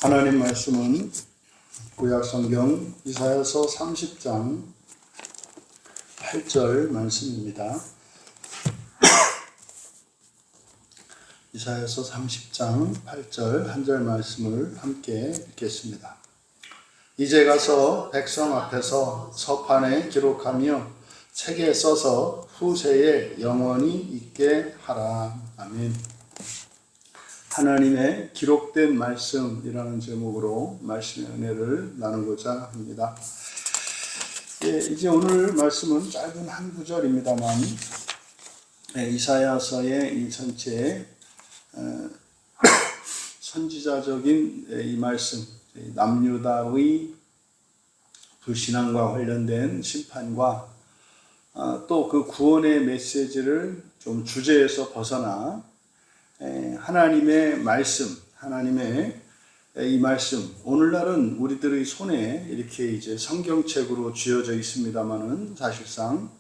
하나님 말씀은 구약성경 이사야서 30장 8절 말씀입니다. 이사야서 30장 8절 한 절 말씀을 함께 읽겠습니다. 이제 가서 백성 앞에서 서판에 기록하며 책에 써서 후세에 영원히 있게 하라. 아멘. 하나님의 기록된 말씀이라는 제목으로 말씀의 은혜를 나누고자 합니다. 이제 오늘 말씀은 짧은 한 구절입니다만 이사야서의 이 전체 선지자적인 이 말씀, 남유다의 불신앙과 관련된 심판과 또 그 구원의 메시지를 좀 주제에서 벗어나 하나님의 말씀, 하나님의 이 말씀, 오늘날은 우리들의 손에 이렇게 이제 성경책으로 쥐어져 있습니다만은 사실상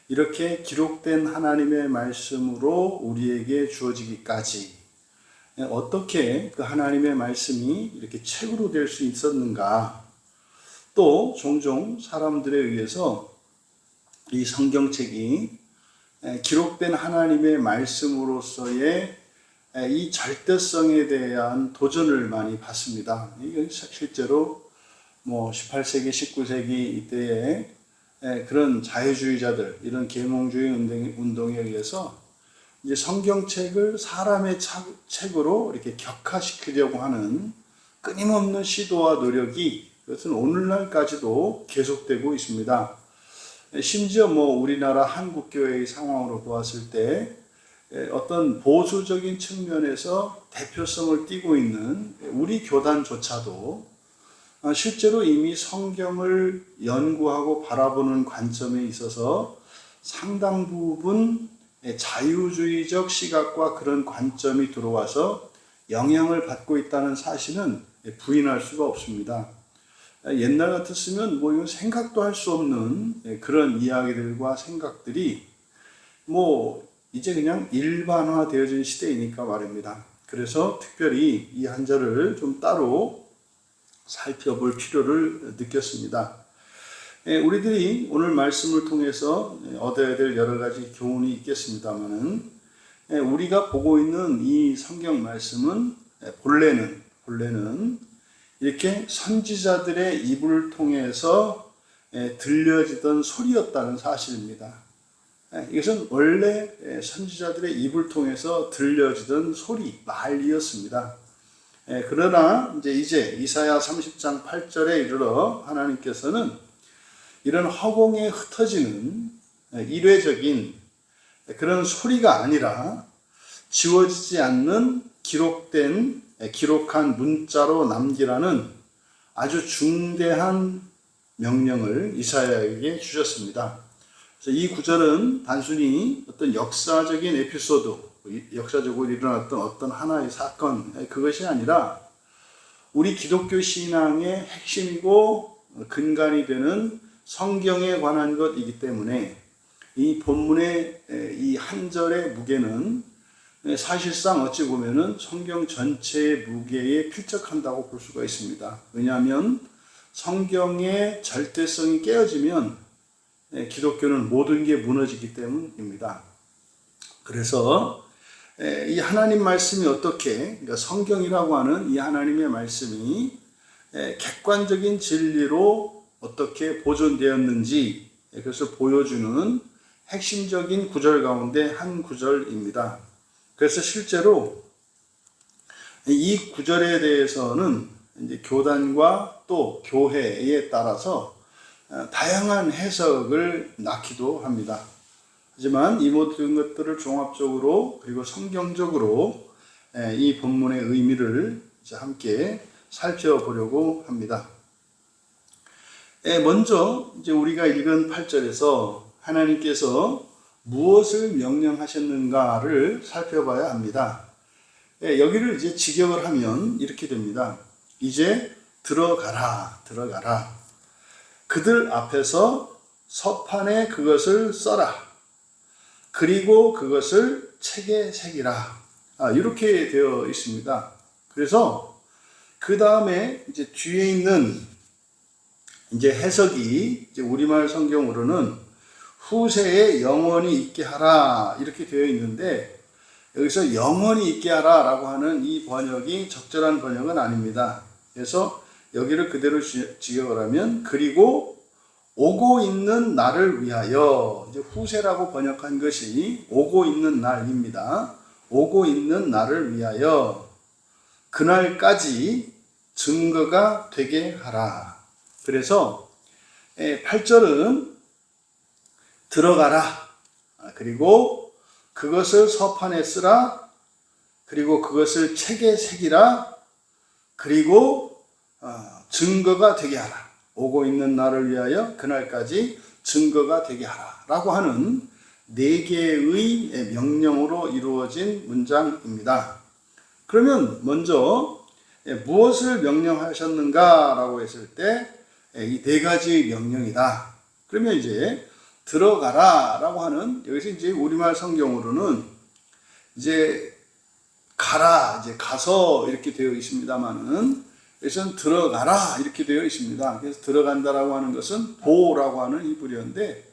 이렇게 기록된 하나님의 말씀으로 우리에게 주어지기까지 어떻게 그 하나님의 말씀이 이렇게 책으로 될 수 있었는가, 또 종종 사람들에 의해서 이 성경책이 기록된 하나님의 말씀으로서의 이 절대성에 대한 도전을 많이 받습니다. 이건 실제로 18세기, 19세기 이때에 그런 자유주의자들, 이런 계몽주의 운동에 의해서 이제 성경책을 사람의 책으로 이렇게 격화시키려고 하는 끊임없는 시도와 노력이 그것은 오늘날까지도 계속되고 있습니다. 심지어 우리나라 한국교회의 상황으로 보았을 때 어떤 보수적인 측면에서 대표성을 띠고 있는 우리 교단조차도 실제로 이미 성경을 연구하고 바라보는 관점에 있어서 상당 부분 자유주의적 시각과 그런 관점이 들어와서 영향을 받고 있다는 사실은 부인할 수가 없습니다. 옛날 같았으면 이건 생각도 할 수 없는 그런 이야기들과 생각들이 이제 그냥 일반화되어진 시대이니까 말입니다. 그래서 특별히 이 한 절을 좀 따로 살펴볼 필요를 느꼈습니다. 우리들이 오늘 말씀을 통해서 얻어야 될 여러 가지 교훈이 있겠습니다만은 우리가 보고 있는 이 성경 말씀은 본래는 이렇게 선지자들의 입을 통해서 들려지던 소리였다는 사실입니다. 이것은 원래 선지자들의 입을 통해서 들려지던 소리, 말이었습니다. 그러나 이제 이사야 30장 8절에 이르러 하나님께서는 이런 허공에 흩어지는 일회적인 그런 소리가 아니라 지워지지 않는 기록한 문자로 남기라는 아주 중대한 명령을 이사야에게 주셨습니다. 그래서 이 구절은 단순히 어떤 역사적인 에피소드, 역사적으로 일어났던 어떤 하나의 사건, 그것이 아니라 우리 기독교 신앙의 핵심이고 근간이 되는 성경에 관한 것이기 때문에 이 본문의 이 한 절의 무게는 사실상 어찌 보면은 성경 전체의 무게에 필적한다고 볼 수가 있습니다. 왜냐하면 성경의 절대성이 깨어지면 기독교는 모든 게 무너지기 때문입니다. 그래서 이 하나님 말씀이 어떻게, 그러니까 성경이라고 하는 이 하나님의 말씀이 객관적인 진리로 어떻게 보존되었는지 그것을 보여주는 핵심적인 구절 가운데 한 구절입니다. 그래서 실제로 이 구절에 대해서는 이제 교단과 또 교회에 따라서 다양한 해석을 낳기도 합니다. 하지만 이 모든 것들을 종합적으로 그리고 성경적으로 이 본문의 의미를 이제 함께 살펴보려고 합니다. 먼저 이제 우리가 읽은 8절에서 하나님께서 무엇을 명령하셨는가를 살펴봐야 합니다. 여기를 이제 직역을 하면 이렇게 됩니다. 이제 들어가라. 그들 앞에서 서판에 그것을 써라. 그리고 그것을 책에 새기라. 이렇게 되어 있습니다. 그래서 그 다음에 이제 뒤에 있는 이제 해석이 이제 우리말 성경으로는 후세에 영원히 있게 하라 이렇게 되어 있는데, 여기서 영원히 있게 하라 라고 하는 이 번역이 적절한 번역은 아닙니다. 그래서 여기를 그대로 직역을 하면 그리고 오고 있는 날을 위하여, 이제 후세라고 번역한 것이 오고 있는 날입니다. 오고 있는 날을 위하여 그날까지 증거가 되게 하라. 그래서 8절은 들어가라, 그리고 그것을 서판에 쓰라, 그리고 그것을 책에 새기라, 그리고 증거가 되게 하라. 오고 있는 날을 위하여 그날까지 증거가 되게 하라 라고 하는 4개의 명령으로 이루어진 문장입니다. 그러면 먼저 무엇을 명령하셨는가 라고 했을 때 이 4가지 명령이다. 그러면 이제 들어가라 라고 하는, 여기서 이제 우리말 성경으로는 이제 가라, 이제 가서 이렇게 되어 있습니다만은, 여기서는 들어가라 이렇게 되어 있습니다. 그래서 들어간다라고 하는 것은 보라고 하는 히브리어인데,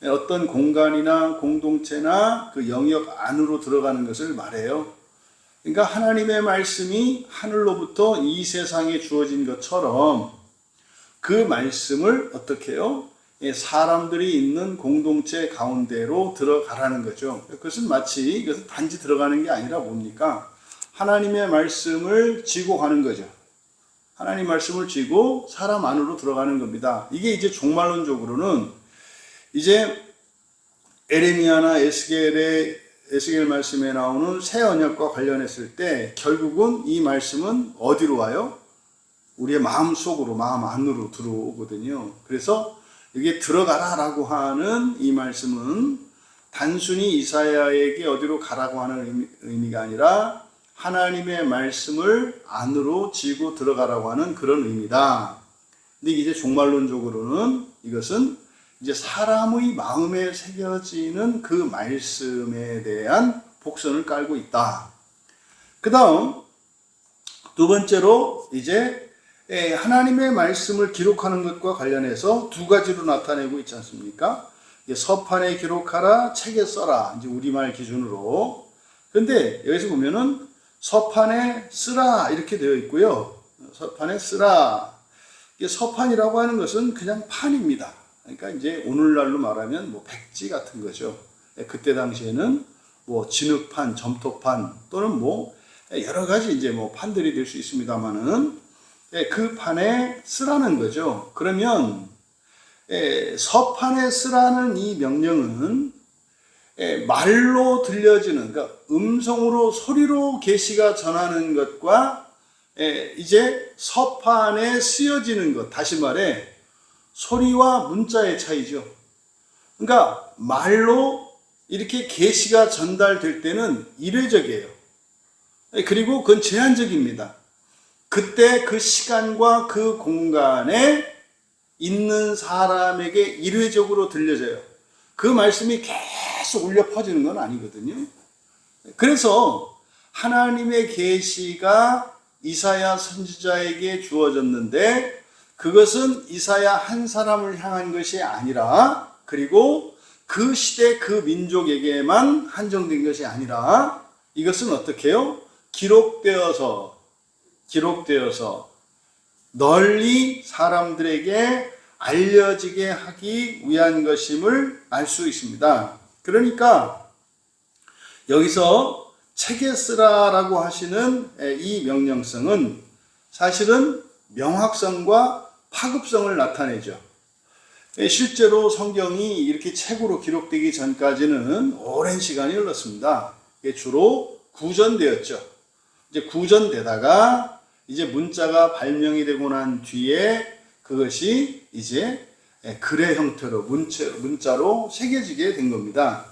어떤 공간이나 공동체나 그 영역 안으로 들어가는 것을 말해요. 그러니까 하나님의 말씀이 하늘로부터 이 세상에 주어진 것처럼 그 말씀을 어떻게 해요? 사람들이 있는 공동체 가운데로 들어가라는 거죠. 그것은 마치, 이것은 단지 들어가는 게 아니라 뭡니까? 하나님의 말씀을 지고 가는 거죠. 하나님 말씀을 쥐고 사람 안으로 들어가는 겁니다. 이게 이제 종말론적으로는 이제 에레미야나 에스겔 말씀에 나오는 새 언약과 관련했을 때 결국은 이 말씀은 어디로 와요? 우리의 마음 속으로, 마음 안으로 들어오거든요. 그래서 여기에 들어가라 라고 하는 이 말씀은 단순히 이사야에게 어디로 가라고 하는 의미가 아니라 하나님의 말씀을 안으로 쥐고 들어가라고 하는 그런 의미다. 근데 이제 종말론적으로는 이것은 이제 사람의 마음에 새겨지는 그 말씀에 대한 복선을 깔고 있다. 그 다음 두 번째로 이제 하나님의 말씀을 기록하는 것과 관련해서 2가지로 나타내고 있지 않습니까? 서판에 기록하라, 책에 써라, 이제 우리말 기준으로. 그런데 여기서 보면은 서판에 쓰라 이렇게 되어 있고요. 서판에 쓰라. 서판이라고 하는 것은 그냥 판입니다. 그러니까 이제 오늘날로 말하면 뭐 백지 같은 거죠. 그때 당시에는 뭐 진흙판, 점토판 또는 뭐 여러 가지 이제 뭐 판들이 될 수 있습니다만은 그 판에 쓰라는 거죠. 그러면 서판에 쓰라는 이 명령은 말로 들려지는, 그러니까 음성으로 소리로 계시가 전하는 것과 이제 서판에 쓰여지는 것, 다시 말해 소리와 문자의 차이죠. 그러니까 말로 이렇게 계시가 전달될 때는 일회적이에요. 그리고 그건 제한적입니다. 그때 그 시간과 그 공간에 있는 사람에게 일회적으로 들려져요. 그 말씀이 계속 울려 퍼지는 건 아니거든요. 그래서 하나님의 계시가 이사야 선지자에게 주어졌는데 그것은 이사야 한 사람을 향한 것이 아니라, 그리고 그 시대 그 민족에게만 한정된 것이 아니라 이것은 어떻게 해요? 기록되어서 널리 사람들에게 알려지게 하기 위한 것임을 알 수 있습니다. 그러니까 여기서 책에 쓰라라고 하시는 이 명령성은 사실은 명확성과 파급성을 나타내죠. 실제로 성경이 이렇게 책으로 기록되기 전까지는 오랜 시간이 흘렀습니다. 주로 구전되었죠. 이제 구전되다가 이제 문자가 발명이 되고 난 뒤에 그것이 이제 글의 형태로 문자로 새겨지게 된 겁니다.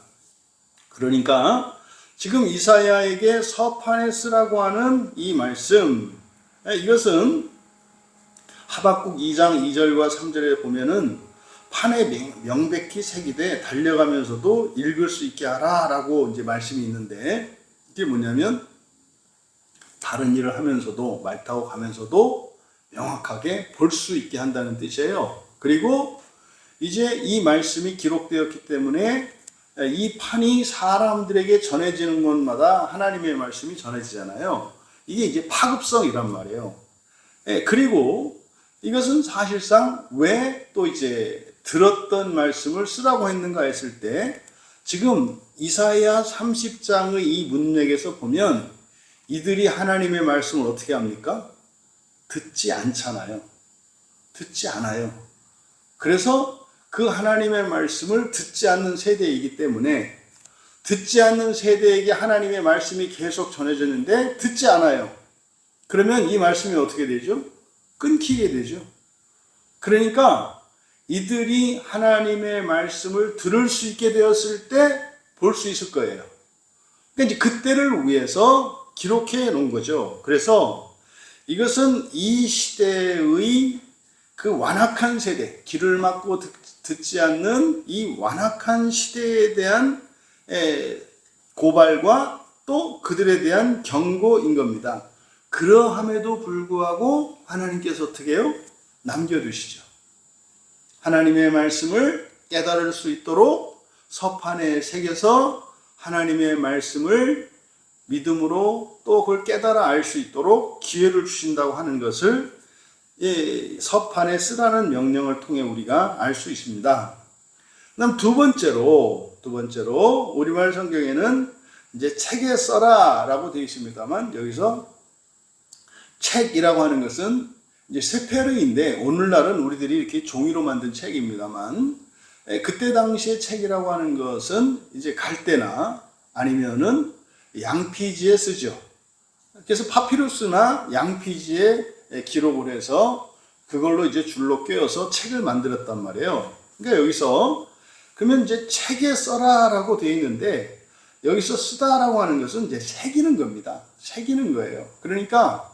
그러니까 지금 이사야에게 서판에 쓰라고 하는 이 말씀, 이것은 하박국 2장 2절과 3절에 보면은 판에 명백히 새기되 달려가면서도 읽을 수 있게 하라 라고 이제 말씀이 있는데, 이게 뭐냐면 다른 일을 하면서도 말 타고 가면서도 명확하게 볼 수 있게 한다는 뜻이에요. 그리고 이제 이 말씀이 기록되었기 때문에 이 판이 사람들에게 전해지는 곳마다 하나님의 말씀이 전해지잖아요. 이게 이제 파급성이란 말이에요. 그리고 이것은 사실상 왜 또 이제 들었던 말씀을 쓰라고 했는가 했을 때 지금 이사야 30장의 이 문맥에서 보면 이들이 하나님의 말씀을 어떻게 합니까? 듣지 않잖아요. 듣지 않아요. 그래서 그 하나님의 말씀을 듣지 않는 세대이기 때문에 듣지 않는 세대에게 하나님의 말씀이 계속 전해졌는데 듣지 않아요. 그러면 이 말씀이 어떻게 되죠? 끊기게 되죠. 그러니까 이들이 하나님의 말씀을 들을 수 있게 되었을 때 볼 수 있을 거예요. 그러니까 이제 그때를 위해서 기록해 놓은 거죠. 그래서 이것은 이 시대의 그 완악한 세대, 귀를 막고 듣지 않는 이 완악한 시대에 대한 고발과 또 그들에 대한 경고인 겁니다. 그러함에도 불구하고 하나님께서 어떻게 해요? 남겨두시죠. 하나님의 말씀을 깨달을 수 있도록 서판에 새겨서 하나님의 말씀을 믿음으로 또 그걸 깨달아 알 수 있도록 기회를 주신다고 하는 것을 서판에 쓰라는 명령을 통해 우리가 알 수 있습니다. 그다음 두 번째로 우리말 성경에는 이제 책에 써라라고 되어 있습니다만 여기서 책이라고 하는 것은 이제 세페르인데 오늘날은 우리들이 이렇게 종이로 만든 책입니다만 그때 당시에 책이라고 하는 것은 이제 갈대나 아니면은 양피지에 쓰죠. 그래서 파피루스나 양피지에 기록을 해서 그걸로 이제 줄로 꿰어서 책을 만들었단 말이에요. 그러니까 여기서 그러면 이제 책에 써라라고 되어 있는데 여기서 쓰다라고 하는 것은 이제 새기는 겁니다. 새기는 거예요. 그러니까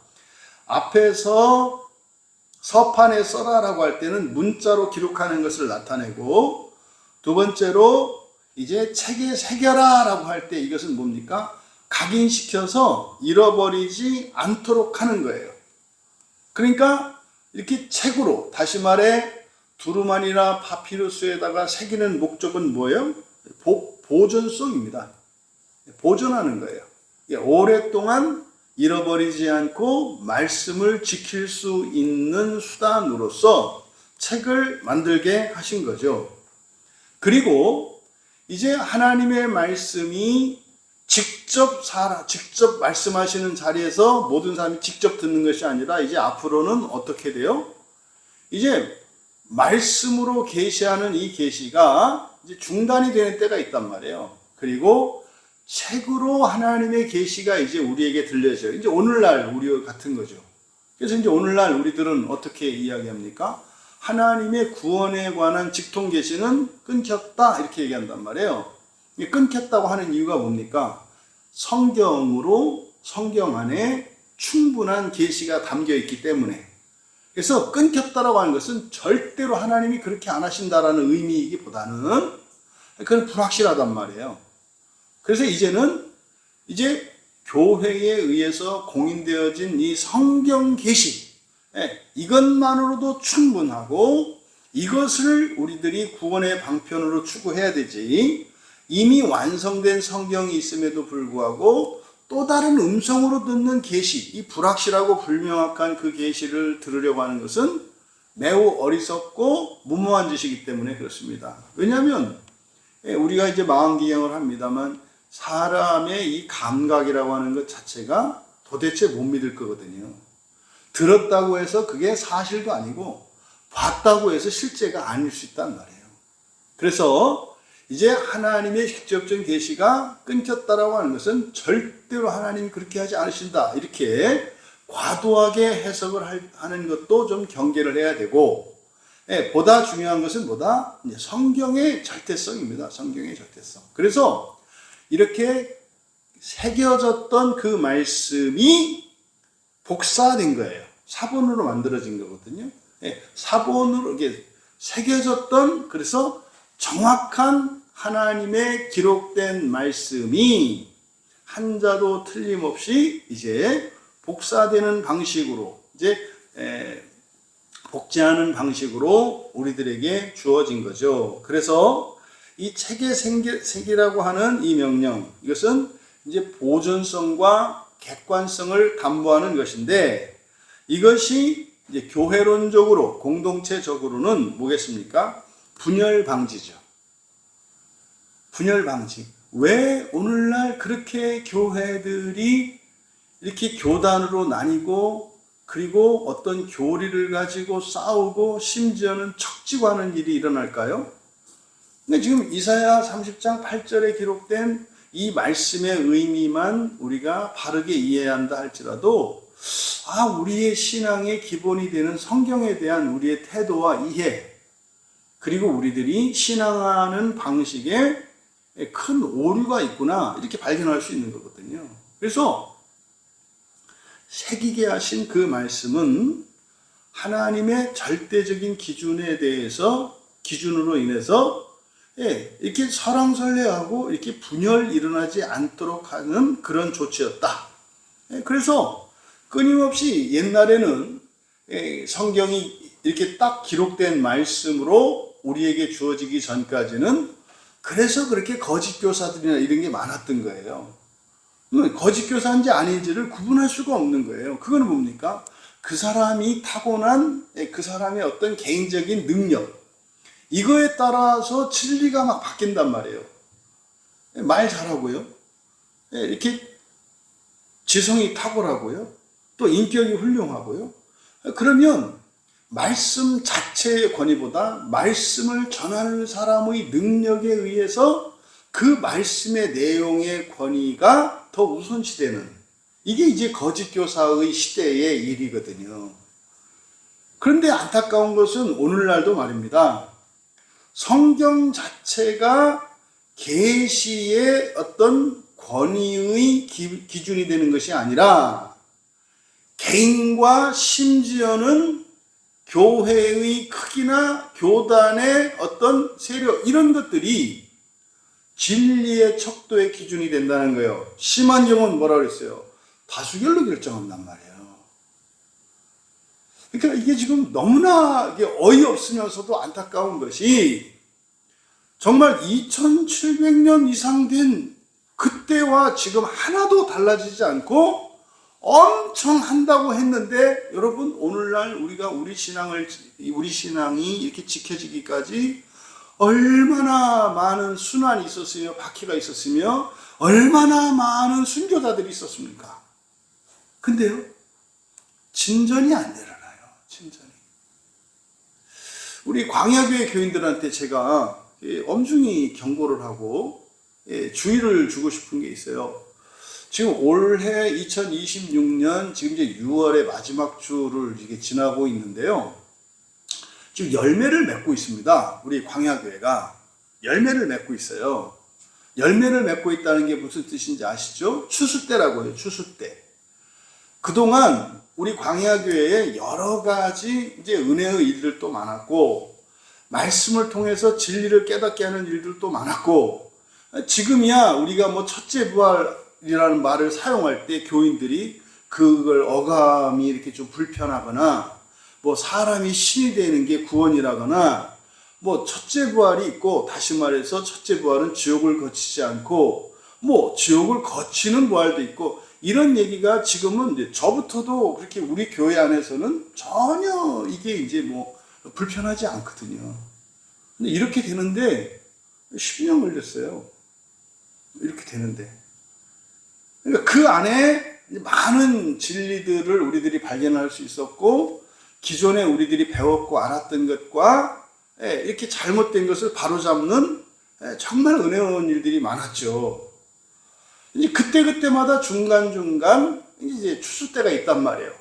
앞에서 서판에 써라라고 할 때는 문자로 기록하는 것을 나타내고 두 번째로 이제 책에 새겨라라고 할 때 이것은 뭡니까? 각인시켜서 잃어버리지 않도록 하는 거예요. 그러니까 이렇게 책으로 다시 말해 두루마리나 파피루스에다가 새기는 목적은 뭐예요? 보존성입니다. 보존하는 거예요. 오랫동안 잃어버리지 않고 말씀을 지킬 수 있는 수단으로서 책을 만들게 하신 거죠. 그리고 이제 하나님의 말씀이 직접 말씀하시는 자리에서 모든 사람이 직접 듣는 것이 아니라 이제 앞으로는 어떻게 돼요? 이제 말씀으로 계시하는 이 계시가 이제 중단이 되는 때가 있단 말이에요. 그리고 책으로 하나님의 계시가 이제 우리에게 들려져요. 이제 오늘날 우리와 같은 거죠. 그래서 이제 오늘날 우리들은 어떻게 이야기합니까? 하나님의 구원에 관한 직통 계시는 끊겼다 이렇게 얘기한단 말이에요. 끊겼다고 하는 이유가 뭡니까? 성경 안에 충분한 계시가 담겨 있기 때문에. 그래서 끊겼다라고 하는 것은 절대로 하나님이 그렇게 안 하신다라는 의미이기보다는 그건 불확실하단 말이에요. 그래서 이제는 이제 교회에 의해서 공인되어진 이 성경 계시, 이것만으로도 충분하고 이것을 우리들이 구원의 방편으로 추구해야 되지, 이미 완성된 성경이 있음에도 불구하고 또 다른 음성으로 듣는 계시, 이 불확실하고 불명확한 그 계시를 들으려고 하는 것은 매우 어리석고 무모한 짓이기 때문에 그렇습니다. 왜냐하면 우리가 이제 망원기경을 합니다만 사람의 이 감각이라고 하는 것 자체가 도대체 못 믿을 거거든요. 들었다고 해서 그게 사실도 아니고 봤다고 해서 실제가 아닐 수 있단 말이에요. 그래서 이제 하나님의 직접적인 계시가 끊겼다라고 하는 것은 절대로 하나님이 그렇게 하지 않으신다, 이렇게 과도하게 해석을 하는 것도 좀 경계를 해야 되고, 보다 중요한 것은 뭐다? 성경의 절대성입니다. 성경의 절대성. 그래서 이렇게 새겨졌던 그 말씀이 복사된 거예요. 사본으로 만들어진 거거든요. 사본으로 이게 새겨졌던, 그래서 정확한 하나님의 기록된 말씀이 한자도 틀림없이 이제 복사되는 방식으로 이제 복제하는 방식으로 우리들에게 주어진 거죠. 그래서 이 책의 세계라고 하는 이 명령, 이것은 이제 보존성과 객관성을 담보하는 것인데, 이것이 이제 교회론적으로 공동체적으로는 뭐겠습니까? 분열 방지죠. 분열 방지. 왜 오늘날 그렇게 교회들이 이렇게 교단으로 나뉘고, 그리고 어떤 교리를 가지고 싸우고 심지어는 척지고 하는 일이 일어날까요? 근데 지금 이사야 30장 8절에 기록된 이 말씀의 의미만 우리가 바르게 이해해야 한다 할지라도, 우리의 신앙의 기본이 되는 성경에 대한 우리의 태도와 이해, 그리고 우리들이 신앙하는 방식에 큰 오류가 있구나, 이렇게 발견할 수 있는 거거든요. 그래서 새기게 하신 그 말씀은 하나님의 절대적인 기준으로 인해서 이렇게 설왕설래하고 이렇게 분열 일어나지 않도록 하는 그런 조치였다. 그래서 끊임없이 옛날에는 성경이 이렇게 딱 기록된 말씀으로 우리에게 주어지기 전까지는 그래서 그렇게 거짓 교사들이나 이런 게 많았던 거예요. 거짓 교사인지 아닌지를 구분할 수가 없는 거예요. 그거는 뭡니까? 그 사람이 타고난 그 사람의 어떤 개인적인 능력, 이거에 따라서 진리가 막 바뀐단 말이에요. 말 잘하고요, 이렇게 지성이 탁월하고요, 또 인격이 훌륭하고요. 그러면 말씀 자체의 권위보다 말씀을 전하는 사람의 능력에 의해서 그 말씀의 내용의 권위가 더 우선시되는, 이게 이제 거짓 교사의 시대의 일이거든요. 그런데 안타까운 것은 오늘날도 말입니다. 성경 자체가 계시의 어떤 권위의 기준이 되는 것이 아니라 개인과 심지어는 교회의 크기나 교단의 어떤 세력, 이런 것들이 진리의 척도의 기준이 된다는 거예요. 심한 경우는 뭐라 그랬어요? 다수결로 결정한단 말이에요. 그러니까 이게 지금 너무나 어이없으면서도 안타까운 것이, 정말 2700년 이상 된 그때와 지금 하나도 달라지지 않고 엄청 한다고 했는데, 여러분 오늘날 우리 신앙이 이렇게 지켜지기까지 얼마나 많은 순환이 있었으며 바퀴가 있었으며 얼마나 많은 순교자들이 있었습니까? 근데요, 진전이 안 일어나요. 진전이. 우리 광야교회 교인들한테 제가 엄중히 경고를 하고 주의를 주고 싶은 게 있어요. 지금 올해 2026년 지금 이제 6월의 마지막 주를 이게 지나고 있는데요. 지금 열매를 맺고 있습니다. 우리 광야교회가 열매를 맺고 있어요. 열매를 맺고 있다는 게 무슨 뜻인지 아시죠? 추수 때라고 해요. 추수 때. 그동안 우리 광야교회에 여러 가지 이제 은혜의 일들도 많았고, 말씀을 통해서 진리를 깨닫게 하는 일들도 많았고, 지금이야 우리가 뭐 첫째 부활이라는 말을 사용할 때 교인들이 그걸 어감이 이렇게 좀 불편하거나, 뭐 사람이 신이 되는 게 구원이라거나, 뭐 첫째 부활이 있고, 다시 말해서 첫째 부활은 지옥을 거치지 않고 뭐 지옥을 거치는 부활도 있고, 이런 얘기가 지금은 이제 저부터도 그렇게 우리 교회 안에서는 전혀 이게 이제 뭐 불편하지 않거든요. 근데 이렇게 되는데 10년 걸렸어요. 이렇게 되는데. 그러니까 그 안에 많은 진리들을 우리들이 발견할 수 있었고, 기존에 우리들이 배웠고 알았던 것과 이렇게 잘못된 것을 바로잡는 정말 은혜로운 일들이 많았죠. 이제 그때마다 중간중간 이제 추수 때가 있단 말이에요.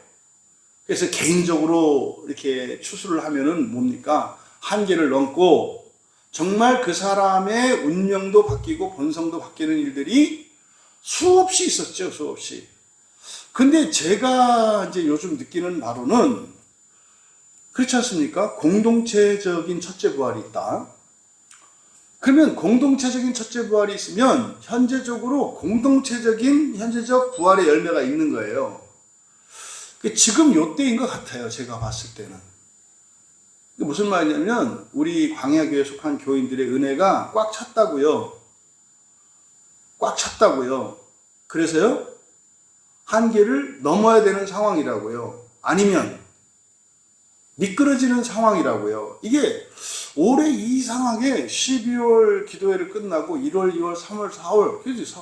그래서 개인적으로 이렇게 추수를 하면은 뭡니까? 한계를 넘고 정말 그 사람의 운명도 바뀌고 본성도 바뀌는 일들이 수없이 있었죠, 수없이. 근데 제가 이제 요즘 느끼는 바로는, 그렇지 않습니까? 공동체적인 첫째 부활이 있다. 그러면 공동체적인 첫째 부활이 있으면 현재적 부활의 열매가 있는 거예요. 지금 요때인 것 같아요. 제가 봤을 때는. 무슨 말이냐면 우리 광야교회에 속한 교인들의 은혜가 꽉 찼다고요. 꽉 찼다고요. 그래서요, 한계를 넘어야 되는 상황이라고요. 아니면 미끄러지는 상황이라고요. 이게 올해 이상하게 12월 기도회를 끝나고 1월, 2월, 3월, 4월, 그지?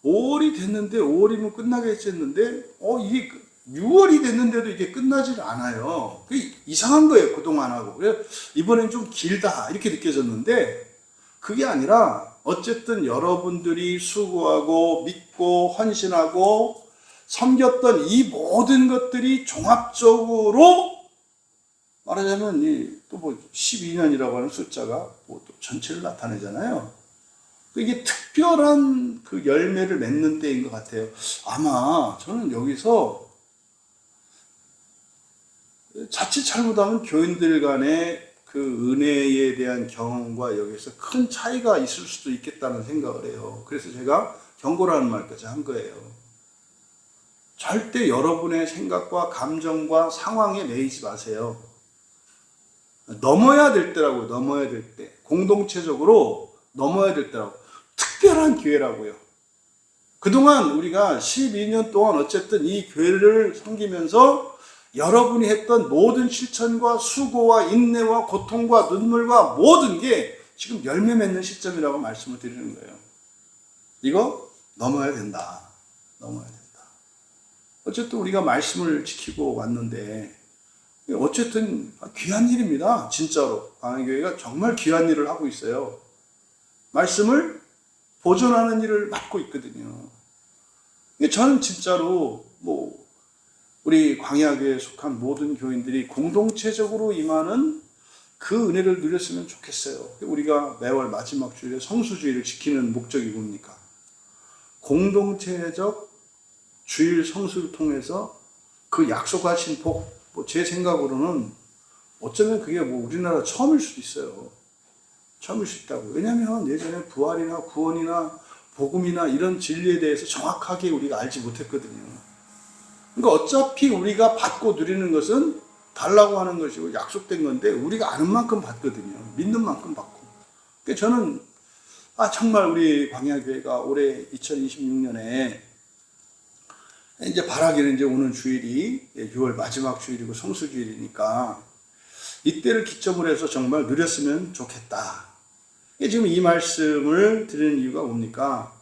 5월이 됐는데, 5월이면 끝나겠지 했는데, 이게 6월이 됐는데도 이게 끝나질 않아요. 그게 이상한 거예요, 그동안 하고. 그래서 이번엔 좀 길다, 이렇게 느껴졌는데, 그게 아니라, 어쨌든 여러분들이 수고하고, 믿고, 헌신하고, 섬겼던 이 모든 것들이 종합적으로 말하자면, 또 12년이라고 하는 숫자가 또 전체를 나타내잖아요. 이게 특별한 그 열매를 맺는 때인 것 같아요. 아마 저는 여기서 자칫 잘못하면 교인들 간의 그 은혜에 대한 경험과 여기서 큰 차이가 있을 수도 있겠다는 생각을 해요. 그래서 제가 경고라는 말까지 한 거예요. 절대 여러분의 생각과 감정과 상황에 매이지 마세요. 넘어야 될 때라고요. 넘어야 될 때. 공동체적으로 넘어야 될 때라고. 특별한 기회라고요. 그동안 우리가 12년 동안 어쨌든 이 교회를 섬기면서 여러분이 했던 모든 실천과 수고와 인내와 고통과 눈물과 모든 게 지금 열매 맺는 시점이라고 말씀을 드리는 거예요. 이거 넘어야 된다. 넘어야 된다. 어쨌든 우리가 말씀을 지키고 왔는데 어쨌든 귀한 일입니다. 진짜로 광야교회가 정말 귀한 일을 하고 있어요. 말씀을 보존하는 일을 맡고 있거든요. 저는 진짜로 우리 광야교회에 속한 모든 교인들이 공동체적으로 임하는 그 은혜를 누렸으면 좋겠어요. 우리가 매월 마지막 주일에 성수주의를 지키는 목적이 뭡니까? 공동체적 주일 성수를 통해서 그 약속하신 복, 제 생각으로는 어쩌면 그게 우리나라 처음일 수도 있어요. 처음일 수 있다고. 왜냐하면 예전에 부활이나 구원이나 복음이나 이런 진리에 대해서 정확하게 우리가 알지 못했거든요. 그러니까 어차피 우리가 받고 누리는 것은 달라고 하는 것이고 약속된 건데 우리가 아는 만큼 받거든요. 믿는 만큼 받고. 그러니까 저는 정말 우리 광야교회가 올해 2026년에 이제 바라기는 이제 오는 주일이 6월 마지막 주일이고 성수주일이니까 이때를 기점으로 해서 정말 누렸으면 좋겠다. 지금 이 말씀을 드리는 이유가 뭡니까?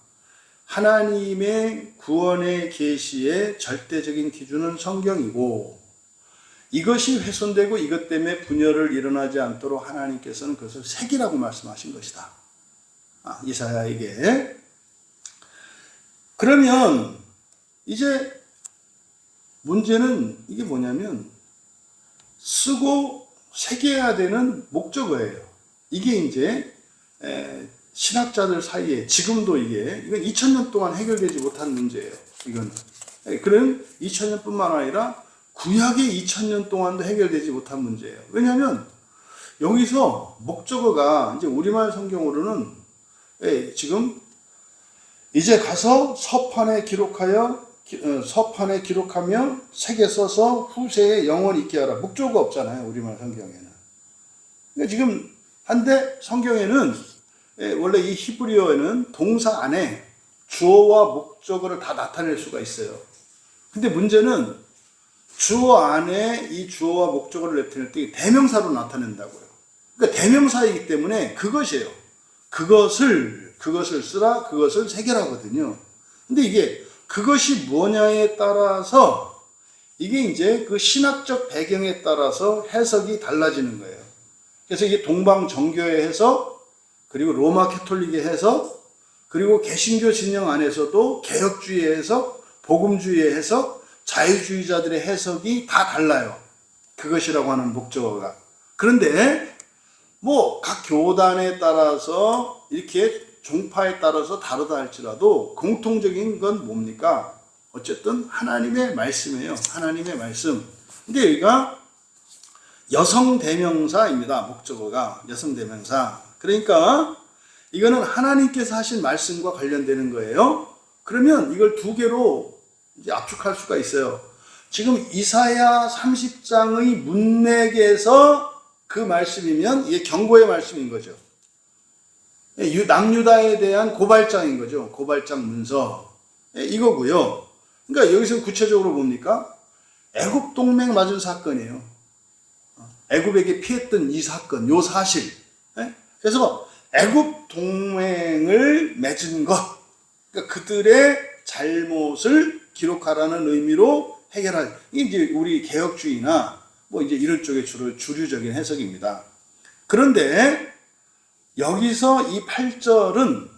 하나님의 구원의 계시의 절대적인 기준은 성경이고 이것이 훼손되고 이것 때문에 분열을 일어나지 않도록 하나님께서는 그것을 색이라고 말씀하신 것이다. 이사야에게. 그러면 이제 문제는 이게 뭐냐면 쓰고 새겨야 되는 목적어예요. 이게 이제 신학자들 사이에 지금도 이건 2000년 동안 해결되지 못한 문제예요. 이건 그런 2000년뿐만 아니라 구약의 2000년 동안도 해결되지 못한 문제예요. 왜냐하면 여기서 목적어가 이제 우리말 성경으로는 지금 이제 가서 서판에 기록하며 책에 써서 후세에 영원히 있게 하라. 목적어가 없잖아요. 우리말 성경에는. 그러니까 지금 한데 성경에는 원래 이 히브리어에는 동사 안에 주어와 목적어를 다 나타낼 수가 있어요. 근데 문제는 주어 안에 이 주어와 목적어를 나타낼 때 대명사로 나타낸다고요. 그러니까 대명사이기 때문에 그것이에요. 그것을 쓰라, 그것을 새겨라거든요. 근데 이게 그것이 뭐냐에 따라서 이게 이제 그 신학적 배경에 따라서 해석이 달라지는 거예요. 그래서 이게 동방정교의 해석, 그리고 로마 캐톨릭의 해석, 그리고 개신교 진영 안에서도 개혁주의의 해석, 복음주의의 해석, 자유주의자들의 해석이 다 달라요. 그것이라고 하는 목적어가. 그런데 각 교단에 따라서 이렇게 종파에 따라서 다르다 할지라도 공통적인 건 뭡니까? 어쨌든 하나님의 말씀이에요. 하나님의 말씀. 근데 여기가 여성 대명사입니다. 목적어가 여성 대명사. 그러니까 이거는 하나님께서 하신 말씀과 관련되는 거예요. 그러면 이걸 두 개로 이제 압축할 수가 있어요. 지금 이사야 30장의 문맥에서 그 말씀이면 이게 경고의 말씀인 거죠. 남유다에 대한 고발장인 거죠. 고발장 문서. 이거고요. 그러니까 여기서 구체적으로 뭡니까? 애굽 동맹 맞은 사건이에요. 애굽에게 피했던 이 사건, 요 사실. 그래서 애굽 동맹을 맺은 것, 그러니까 그들의 잘못을 기록하라는 의미로 해결할, 이게 이제 우리 개혁주의나 뭐 이제 이런 쪽의 주로 주류적인 해석입니다. 그런데 여기서 이 8절은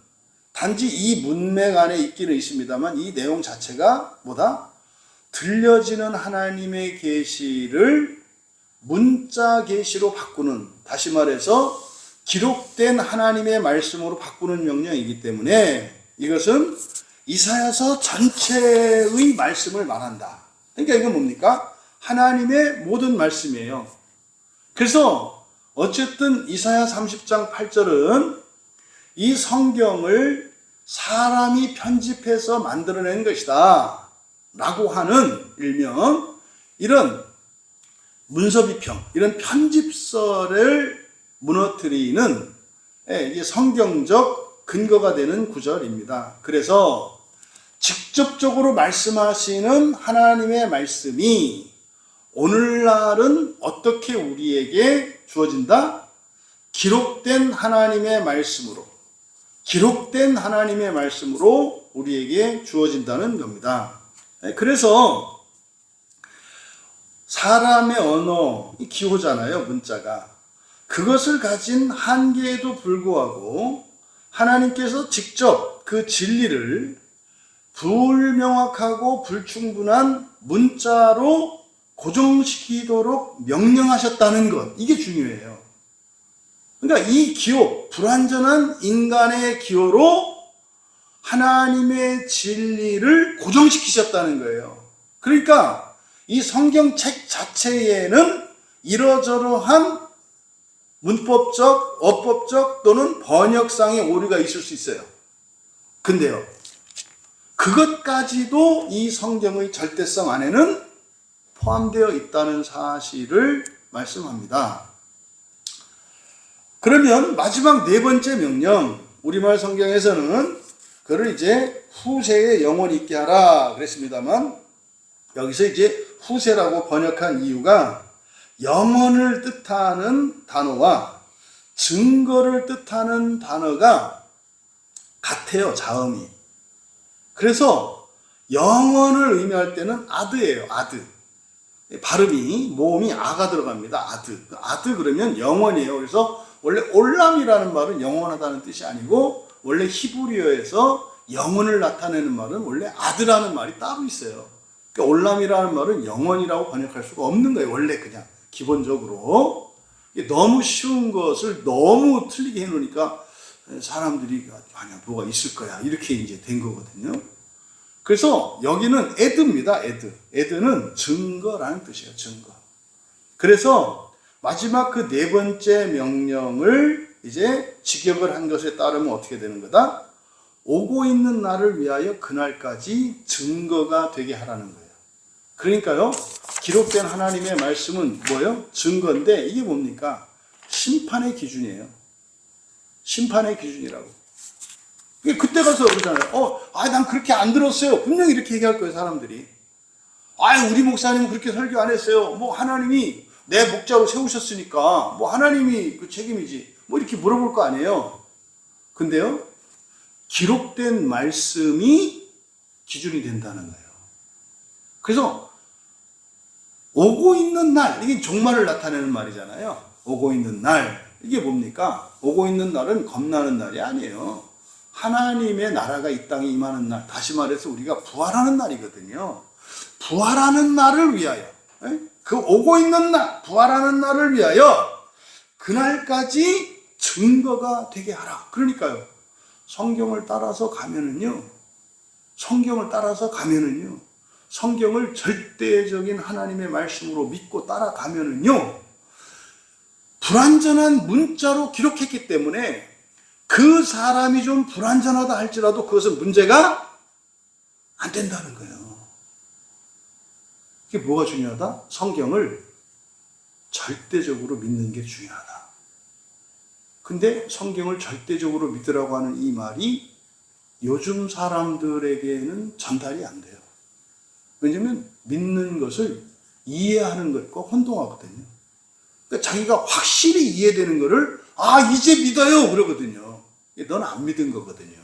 단지 이 문맥 안에 있기는 있습니다만 이 내용 자체가 뭐다? 들려지는 하나님의 계시를 문자 계시로 바꾸는, 다시 말해서 기록된 하나님의 말씀으로 바꾸는 명령이기 때문에 이것은 이사야서 전체의 말씀을 말한다. 그러니까 이건 뭡니까? 하나님의 모든 말씀이에요. 그래서 어쨌든 이사야 30장 8절은 이 성경을 사람이 편집해서 만들어낸 것이다 라고 하는 일명 이런 문서비평, 이런 편집설을 무너뜨리는 이게 성경적 근거가 되는 구절입니다. 그래서 직접적으로 말씀하시는 하나님의 말씀이 오늘날은 어떻게 우리에게 주어진다? 기록된 하나님의 말씀으로, 기록된 하나님의 말씀으로 우리에게 주어진다는 겁니다. 그래서 사람의 언어, 기호잖아요, 문자가. 그것을 가진 한계에도 불구하고 하나님께서 직접 그 진리를 불명확하고 불충분한 문자로 고정시키도록 명령하셨다는 것, 이게 중요해요. 그러니까 이 기호, 불완전한 인간의 기호로 하나님의 진리를 고정시키셨다는 거예요. 그러니까 이 성경책 자체에는 이러저러한 문법적, 어법적 또는 번역상의 오류가 있을 수 있어요. 근데요, 그것까지도 이 성경의 절대성 안에는 포함되어 있다는 사실을 말씀합니다. 그러면 마지막 네 번째 명령, 우리말 성경에서는 그를 이제 후세에 영원히 있게 하라 그랬습니다만 여기서 이제 후세라고 번역한 이유가 영원을 뜻하는 단어와 증거를 뜻하는 단어가 같아요, 자음이. 그래서 영원을 의미할 때는 아드예요, 아드. 발음이, 모음이 아가 들어갑니다, 아드. 아드 그러면 영원이에요. 그래서 원래 올람이라는 말은 영원하다는 뜻이 아니고 원래 히브리어에서 영원을 나타내는 말은 원래 아드라는 말이 따로 있어요. 그러니까 올람이라는 말은 영원이라고 번역할 수가 없는 거예요, 원래 그냥 기본적으로. 너무 쉬운 것을 너무 틀리게 해놓으니까 사람들이 아니야, 뭐가 있을 거야, 이렇게 이제 된 거거든요. 그래서 여기는 에드입니다, 에드. 에드는 증거라는 뜻이에요, 증거. 그래서 마지막 그 네 번째 명령을 이제 직역을 한 것에 따르면 어떻게 되는 거다? 오고 있는 날을 위하여 그날까지 증거가 되게 하라는 거예요. 그러니까요, 기록된 하나님의 말씀은 뭐예요? 증거인데 이게 뭡니까? 심판의 기준이에요. 심판의 기준이라고. 그때 가서 그러잖아요. 난 그렇게 안 들었어요. 분명히 이렇게 얘기할 거예요, 사람들이. 우리 목사님은 그렇게 설교 안 했어요. 뭐 하나님이 내 목자로 세우셨으니까 뭐 하나님이 그 책임이지. 뭐 이렇게 물어볼 거 아니에요. 근데요, 기록된 말씀이 기준이 된다는 거예요. 그래서 오고 있는 날, 이게 종말을 나타내는 말이잖아요. 오고 있는 날, 이게 뭡니까? 오고 있는 날은 겁나는 날이 아니에요. 하나님의 나라가 이 땅에 임하는 날, 다시 말해서 우리가 부활하는 날이거든요. 부활하는 날을 위하여, 그 오고 있는 날, 부활하는 날을 위하여 그날까지 증거가 되게 하라. 그러니까요, 성경을 따라서 가면은요, 성경을 절대적인 하나님의 말씀으로 믿고 따라가면은요, 불완전한 문자로 기록했기 때문에 그 사람이 좀 불완전하다 할지라도 그것은 문제가 안 된다는 거예요. 이게 뭐가 중요하다? 성경을 절대적으로 믿는 게 중요하다. 근데 성경을 절대적으로 믿으라고 하는 이 말이 요즘 사람들에게는 전달이 안 돼요. 왜냐면 믿는 것을 이해하는 것과 혼동하거든요. 그러니까 자기가 확실히 이해되는 것을 이제 믿어요 그러거든요. 넌 안 믿은 거거든요.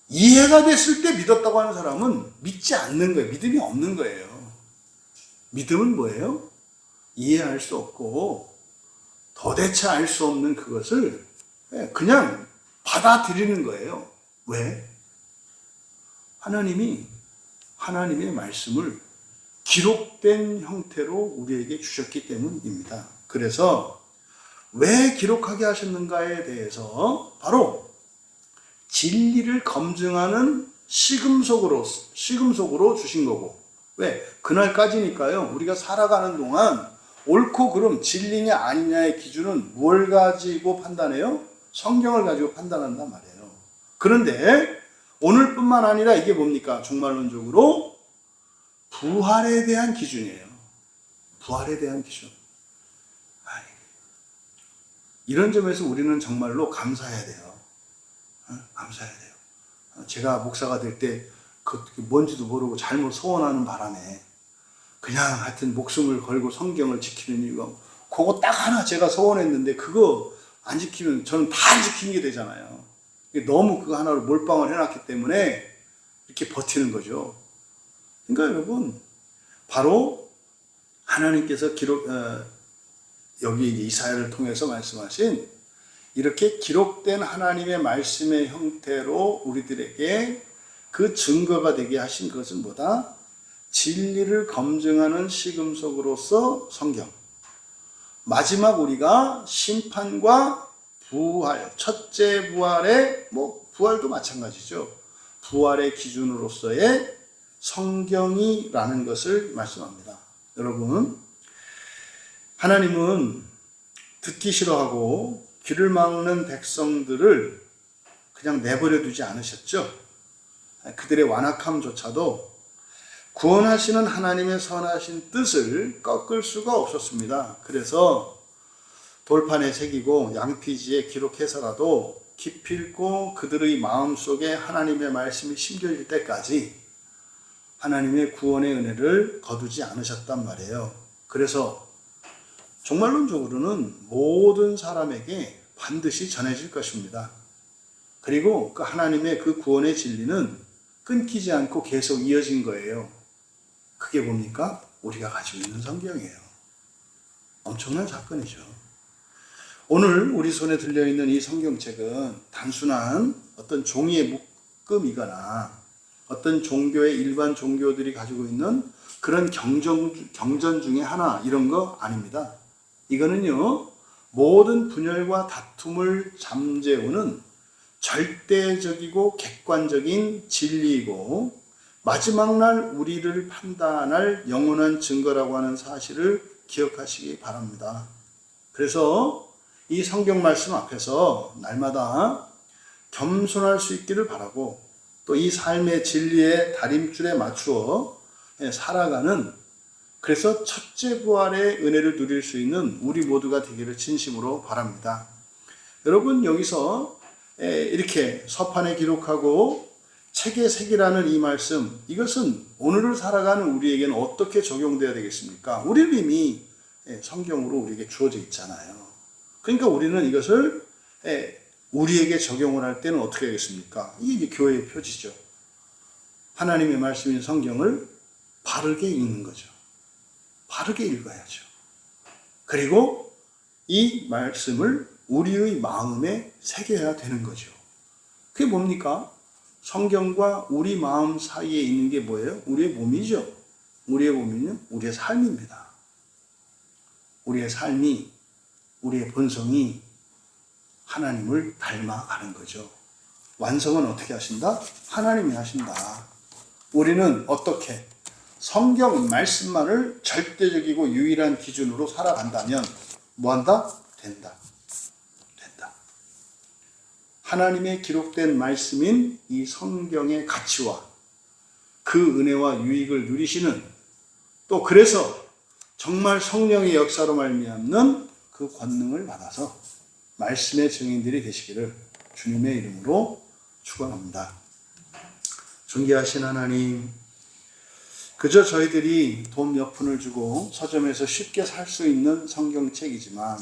이해가 됐을 때 믿었다고 하는 사람은 믿지 않는 거예요. 믿음이 없는 거예요. 믿음은 뭐예요? 이해할 수 없고 도대체 알 수 없는 그것을 그냥 받아들이는 거예요. 왜? 하나님이 하나님의 말씀을 기록된 형태로 우리에게 주셨기 때문입니다. 그래서 왜 기록하게 하셨는가에 대해서 바로 진리를 검증하는 시금석으로 주신 거고, 왜? 그날까지니까요. 우리가 살아가는 동안 옳고 그름, 진리냐 아니냐의 기준은 뭘 가지고 판단해요? 성경을 가지고 판단한단 말이에요. 그런데 오늘뿐만 아니라 이게 뭡니까? 종말론적으로 부활에 대한 기준이에요. 부활에 대한 기준. 이런 점에서 우리는 정말로 감사해야 돼요. 감사해야 돼요. 제가 목사가 될 때 뭔지도 모르고 잘못 소원하는 바람에 그냥 하여튼 목숨을 걸고 성경을 지키는 이유가 그거 딱 하나 제가 소원했는데 그거 안 지키면 저는 다 지키는 게 되잖아요. 너무 그거 하나로 몰빵을 해놨기 때문에 이렇게 버티는 거죠. 그러니까 여러분 바로 하나님께서 여기 이사야를 통해서 말씀하신 이렇게 기록된 하나님의 말씀의 형태로 우리들에게 그 증거가 되게 하신 것은 뭐다? 진리를 검증하는 시금석으로서 성경. 마지막 우리가 심판과 부활, 첫째 부활의 부활도 마찬가지죠. 부활의 기준으로서의 성경이라는 것을 말씀합니다. 여러분, 하나님은 듣기 싫어하고 귀를 막는 백성들을 그냥 내버려 두지 않으셨죠. 그들의 완악함조차도 구원하시는 하나님의 선하신 뜻을 꺾을 수가 없었습니다. 그래서 돌판에 새기고 양피지에 기록해서라도 기필코 그들의 마음속에 하나님의 말씀이 심겨질 때까지 하나님의 구원의 은혜를 거두지 않으셨단 말이에요. 그래서 종말론적으로는 모든 사람에게 반드시 전해질 것입니다. 그리고 그 하나님의 그 구원의 진리는 끊기지 않고 계속 이어진 거예요. 그게 뭡니까? 우리가 가지고 있는 성경이에요. 엄청난 사건이죠. 오늘 우리 손에 들려있는 이 성경책은 단순한 어떤 종이의 묶음이거나 어떤 종교의 일반 종교들이 가지고 있는 그런 경전 중에 하나 이런 거 아닙니다. 이거는요, 모든 분열과 다툼을 잠재우는 절대적이고 객관적인 진리이고 마지막 날 우리를 판단할 영원한 증거라고 하는 사실을 기억하시기 바랍니다. 그래서 이 성경 말씀 앞에서 날마다 겸손할 수 있기를 바라고 또 이 삶의 진리의 다림줄에 맞추어 살아가는 그래서 첫째 부활의 은혜를 누릴 수 있는 우리 모두가 되기를 진심으로 바랍니다. 여러분 여기서 이렇게 서판에 기록하고 책에 새기라는 이 말씀, 이것은 오늘을 살아가는 우리에게는 어떻게 적용되어야 되겠습니까? 우리는 이미 성경으로 우리에게 주어져 있잖아요. 그러니까 우리는 이것을 우리에게 적용을 할 때는 어떻게 하겠습니까? 이게 이제 교회의 표지죠. 하나님의 말씀인 성경을 바르게 읽는 거죠. 바르게 읽어야죠. 그리고 이 말씀을 우리의 마음에 새겨야 되는 거죠. 그게 뭡니까? 성경과 우리 마음 사이에 있는 게 뭐예요? 우리의 몸이죠. 우리의 몸이는 우리의 삶입니다. 우리의 삶이, 우리의 본성이 하나님을 닮아가는 거죠. 완성은 어떻게 하신다? 하나님이 하신다. 우리는 어떻게? 성경 말씀만을 절대적이고 유일한 기준으로 살아간다면 뭐한다? 된다. 하나님의 기록된 말씀인 이 성경의 가치와 그 은혜와 유익을 누리시는, 또 그래서 정말 성령의 역사로 말미암는 그 권능을 받아서 말씀의 증인들이 되시기를 주님의 이름으로 축원합니다. 존귀하신 하나님, 그저 저희들이 돈 몇 푼을 주고 서점에서 쉽게 살 수 있는 성경책이지만,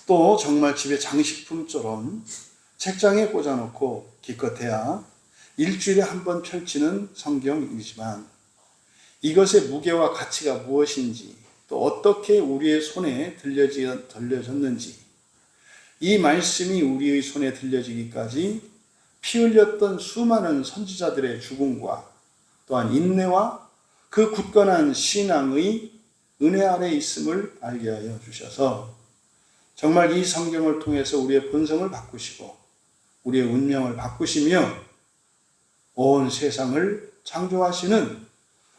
또 정말 집에 장식품처럼 책장에 꽂아놓고 기껏해야 일주일에 한 번 펼치는 성경이지만, 이것의 무게와 가치가 무엇인지, 또 어떻게 우리의 손에 들려졌는지, 이 말씀이 우리의 손에 들려지기까지 피 흘렸던 수많은 선지자들의 죽음과 또한 인내와 그 굳건한 신앙의 은혜 아래 있음을 알게 하여 주셔서 정말 이 성경을 통해서 우리의 본성을 바꾸시고 우리의 운명을 바꾸시며 온 세상을 창조하시는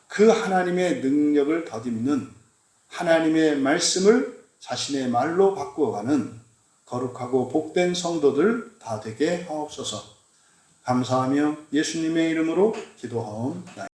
그 하나님의 능력을 덧입는, 하나님의 말씀을 자신의 말로 바꾸어가는 거룩하고 복된 성도들 다 되게 하옵소서. 감사하며 예수님의 이름으로 기도하옵나이다.